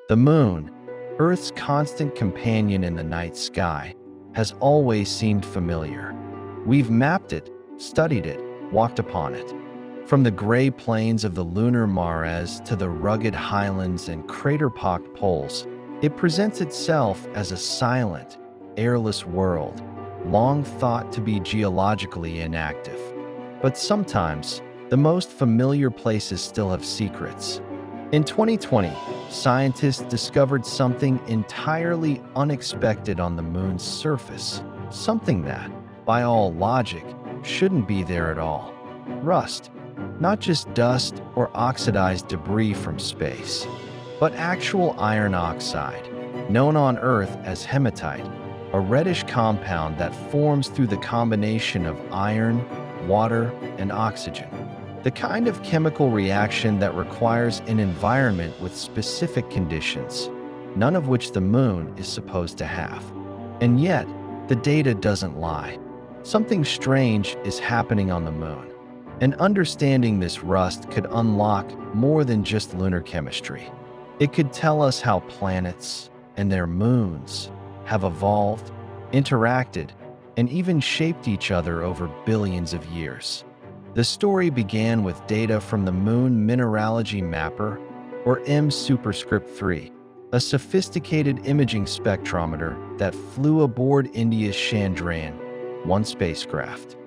The moon, Earth's constant companion in the night sky, has always seemed familiar. We've mapped it, studied it, walked upon it. From the gray plains of the lunar mares to the rugged highlands and crater-pocked poles, it presents itself as a silent, airless world, long thought to be geologically inactive. But sometimes, the most familiar places still have secrets. In 2020, scientists discovered something entirely unexpected on the moon's surface, something that, by all logic, shouldn't be there at all. Rust, not just dust or oxidized debris from space, but actual iron oxide, known on Earth as hematite, a reddish compound that forms through the combination of iron, water, and oxygen. The kind of chemical reaction that requires an environment with specific conditions, none of which the moon is supposed to have. And yet, the data doesn't lie. Something strange is happening on the moon. And understanding this rust could unlock more than just lunar chemistry. It could tell us how planets and their moons have evolved, interacted, and even shaped each other over billions of years. The story began with data from the Moon Mineralogy Mapper, or M-3, a sophisticated imaging spectrometer that flew aboard India's Chandrayaan-1 spacecraft.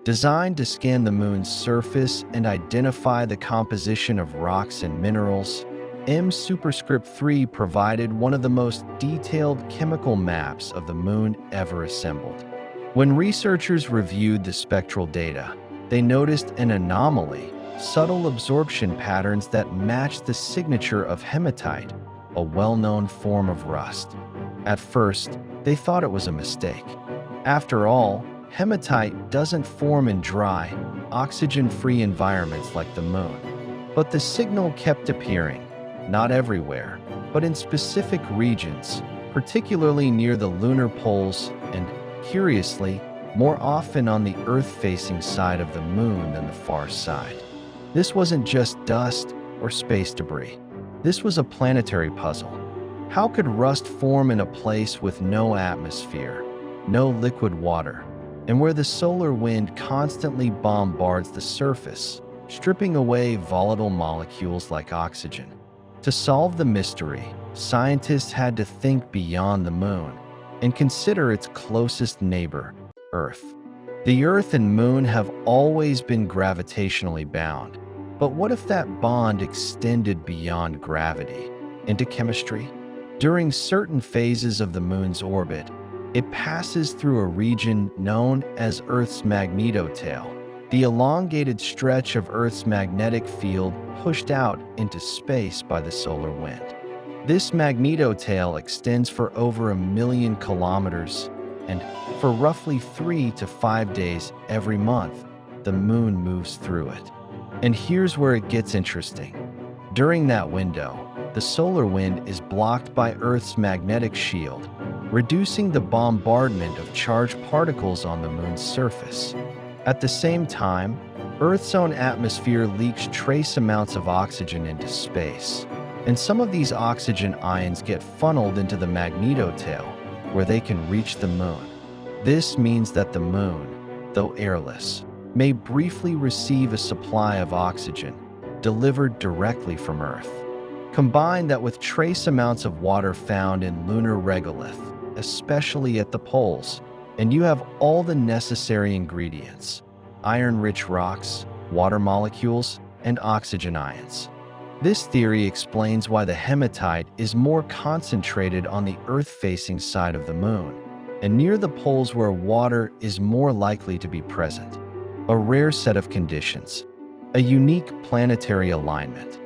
Designed to scan the moon's surface and identify the composition of rocks and minerals, M-3 provided one of the most detailed chemical maps of the moon ever assembled. When researchers reviewed the spectral data, they noticed an anomaly, subtle absorption patterns that matched the signature of hematite, a well-known form of rust. At first, they thought it was a mistake. After all, hematite doesn't form in dry, oxygen-free environments like the moon. But the signal kept appearing, not everywhere, but in specific regions, particularly near the lunar poles and, curiously, more often on the Earth-facing side of the moon than the far side. This wasn't just dust or space debris. This was a planetary puzzle. How could rust form in a place with no atmosphere, no liquid water, and where the solar wind constantly bombards the surface, stripping away volatile molecules like oxygen? To solve the mystery, scientists had to think beyond the moon and consider its closest neighbor, Earth. The Earth and Moon have always been gravitationally bound, but what if that bond extended beyond gravity, into chemistry? During certain phases of the Moon's orbit, it passes through a region known as Earth's magnetotail, the elongated stretch of Earth's magnetic field pushed out into space by the solar wind. This magnetotail extends for over 1 million kilometers, and for roughly 3 to 5 days every month, the moon moves through it. And here's where it gets interesting. During that window, the solar wind is blocked by Earth's magnetic shield, reducing the bombardment of charged particles on the moon's surface. At the same time, Earth's own atmosphere leaks trace amounts of oxygen into space, and some of these oxygen ions get funneled into the magnetotail, where they can reach the moon. This means that the moon, though airless, may briefly receive a supply of oxygen delivered directly from Earth. Combine that with trace amounts of water found in lunar regolith, especially at the poles, and you have all the necessary ingredients: iron-rich rocks, water molecules, and oxygen ions. This theory explains why the hematite is more concentrated on the Earth-facing side of the moon, and near the poles where water is more likely to be present. A rare set of conditions, a unique planetary alignment,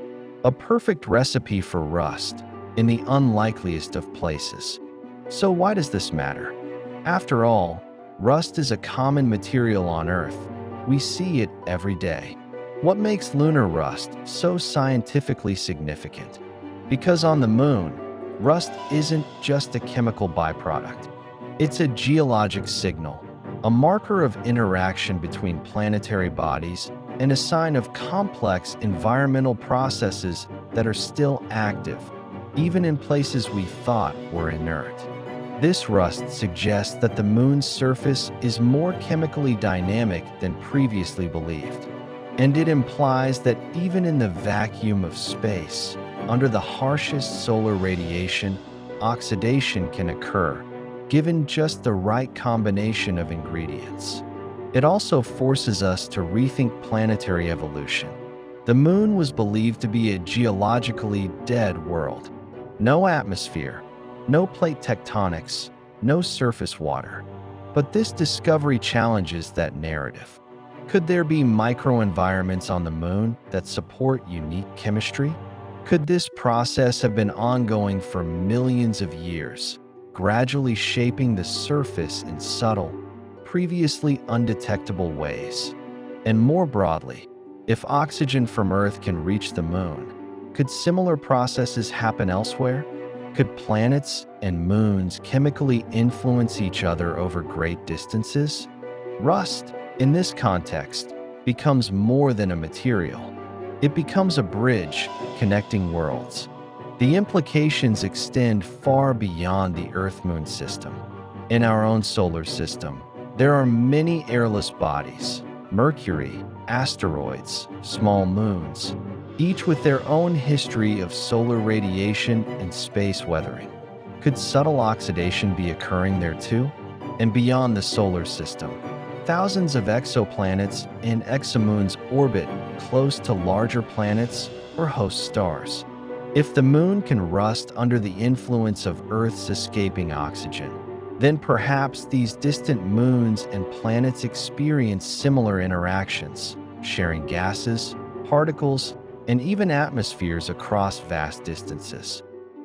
a perfect recipe for rust in the unlikeliest of places. So why does this matter? After all, rust is a common material on Earth. We see it every day. What makes lunar rust so scientifically significant? Because on the moon, rust isn't just a chemical byproduct. It's a geologic signal, a marker of interaction between planetary bodies and a sign of complex environmental processes that are still active. even in places we thought were inert. This rust suggests that the moon's surface is more chemically dynamic than previously believed. And it implies that even in the vacuum of space, under the harshest solar radiation, oxidation can occur, given just the right combination of ingredients. It also forces us to rethink planetary evolution. The moon was believed to be a geologically dead world. No atmosphere, no plate tectonics, no surface water. But this discovery challenges that narrative. Could there be microenvironments on the moon that support unique chemistry? Could this process have been ongoing for millions of years, gradually shaping the surface in subtle, previously undetectable ways? And more broadly, if oxygen from Earth can reach the moon, could similar processes happen elsewhere? Could planets and moons chemically influence each other over great distances? Rust, in this context, becomes more than a material. It becomes a bridge connecting worlds. The implications extend far beyond the Earth-Moon system. In our own solar system, there are many airless bodies: Mercury, asteroids, small moons, each with their own history of solar radiation and space weathering. Could subtle oxidation be occurring there too? And beyond the solar system, thousands of exoplanets and exomoons orbit close to larger planets or host stars. If the moon can rust under the influence of Earth's escaping oxygen, then perhaps these distant moons and planets experience similar interactions, sharing gases, particles, and even atmospheres across vast distances.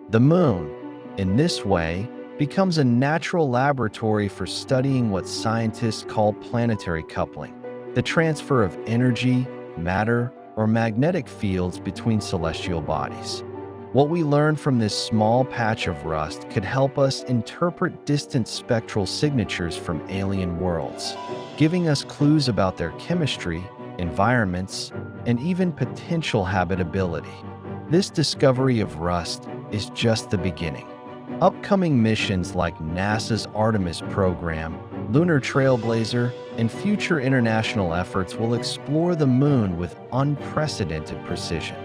The moon, in this way, becomes a natural laboratory for studying what scientists call planetary coupling, the transfer of energy, matter, or magnetic fields between celestial bodies. What we learn from this small patch of rust could help us interpret distant spectral signatures from alien worlds, giving us clues about their chemistry, environments, and even potential habitability. This discovery of rust is just the beginning. Upcoming missions like NASA's Artemis program, Lunar Trailblazer, and future international efforts will explore the moon with unprecedented precision.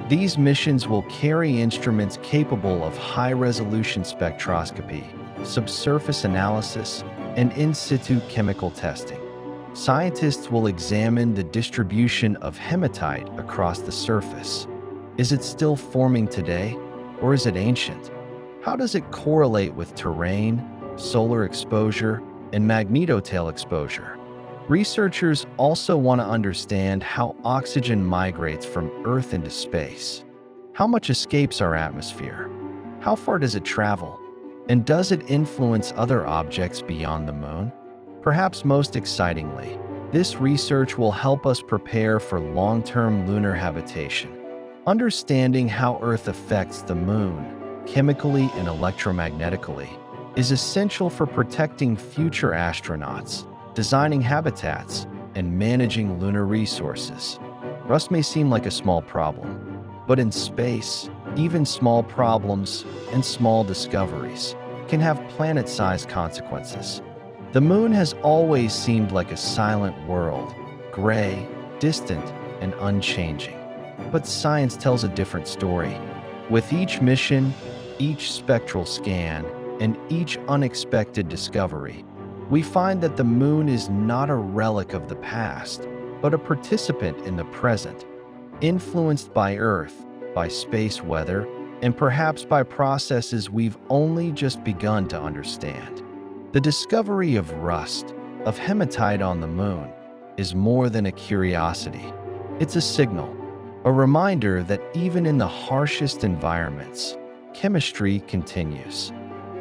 These missions will carry instruments capable of high-resolution spectroscopy, subsurface analysis, and in-situ chemical testing. Scientists will examine the distribution of hematite across the surface. Is it still forming today, or is it ancient? How does it correlate with terrain, solar exposure, and magnetotail exposure? Researchers also want to understand how oxygen migrates from Earth into space. How much escapes our atmosphere? How far does it travel? And does it influence other objects beyond the moon? Perhaps most excitingly, this research will help us prepare for long-term lunar habitation. Understanding how Earth affects the moon, chemically and electromagnetically, is essential for protecting future astronauts, designing habitats, and managing lunar resources. Rust may seem like a small problem, but in space, even small problems and small discoveries can have planet-sized consequences. The moon has always seemed like a silent world, gray, distant, and unchanging. But science tells a different story. With each mission, each spectral scan, and each unexpected discovery, we find that the moon is not a relic of the past, but a participant in the present, influenced by Earth, by space weather, and perhaps by processes we've only just begun to understand. The discovery of rust, of hematite on the moon, is more than a curiosity. It's a signal, a reminder that even in the harshest environments, chemistry continues.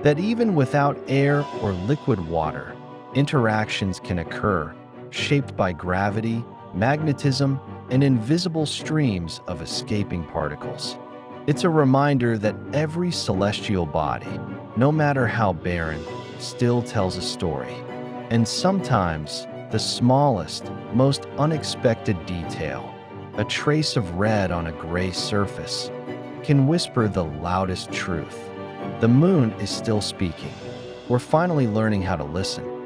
That even without air or liquid water, interactions can occur, shaped by gravity, magnetism, and invisible streams of escaping particles. It's a reminder that every celestial body, no matter how barren, still tells a story. And sometimes, the smallest, most unexpected detail, a trace of red on a gray surface, can whisper the loudest truth. The moon is still speaking. We're finally learning how to listen.